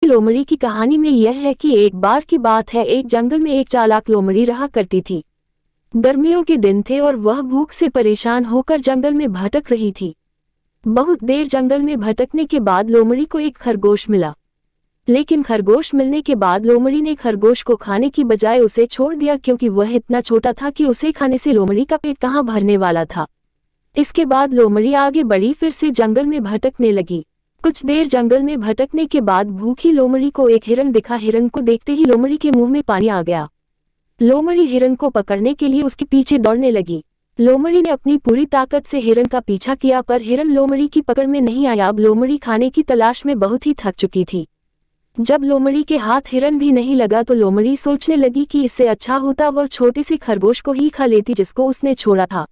लोमड़ी की कहानी में यह है कि एक बार की बात है, एक जंगल में एक चालाक लोमड़ी रहा करती थी। गर्मियों के दिन थे और वह भूख से परेशान होकर जंगल में भटक रही थी। बहुत देर जंगल में भटकने के बाद लोमड़ी को एक खरगोश मिला, लेकिन खरगोश मिलने के बाद लोमड़ी ने खरगोश को खाने की बजाय उसे छोड़ दिया, क्योंकि वह इतना छोटा था कि उसे खाने से लोमड़ी का पेट कहाँ भरने वाला था। इसके बाद लोमड़ी आगे बढ़ी, फिर से जंगल में भटकने लगी। कुछ देर जंगल में भटकने के बाद भूखी लोमड़ी को एक हिरन दिखा। हिरन को देखते ही लोमड़ी के मुंह में पानी आ गया। लोमड़ी हिरन को पकड़ने के लिए उसके पीछे दौड़ने लगी। लोमड़ी ने अपनी पूरी ताकत से हिरन का पीछा किया, पर हिरन लोमड़ी की पकड़ में नहीं आया। अब लोमड़ी खाने की तलाश में बहुत ही थक चुकी थी। जब लोमड़ी के हाथ हिरन भी नहीं लगा तो लोमड़ी सोचने लगी कि इससे अच्छा होता वह छोटे से खरगोश को ही खा लेती जिसको उसने छोड़ा था।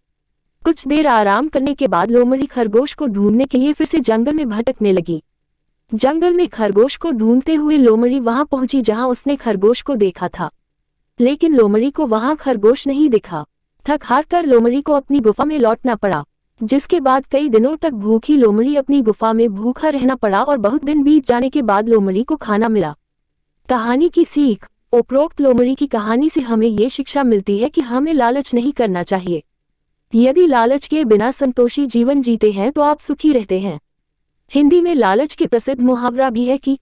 कुछ देर आराम करने के बाद लोमड़ी खरगोश को ढूंढने के लिए फिर से जंगल में भटकने लगी। जंगल में खरगोश को ढूंढते हुए लोमड़ी वहां पहुंची जहां उसने खरगोश को देखा था, लेकिन लोमड़ी को वहां खरगोश नहीं दिखा। थक हार कर लोमड़ी को अपनी गुफा में लौटना पड़ा, जिसके बाद कई दिनों तक भूखी लोमड़ी अपनी गुफा में भूखा रहना पड़ा और बहुत दिन बीत जाने के बाद लोमड़ी को खाना मिला। कहानी की सीख। उपरोक्त लोमड़ी की कहानी से हमें ये शिक्षा मिलती है कि हमें लालच नहीं करना चाहिए। यदि लालच के बिना संतोषी जीवन जीते हैं तो आप सुखी रहते हैं। हिंदी में लालच के प्रसिद्ध मुहावरा भी है कि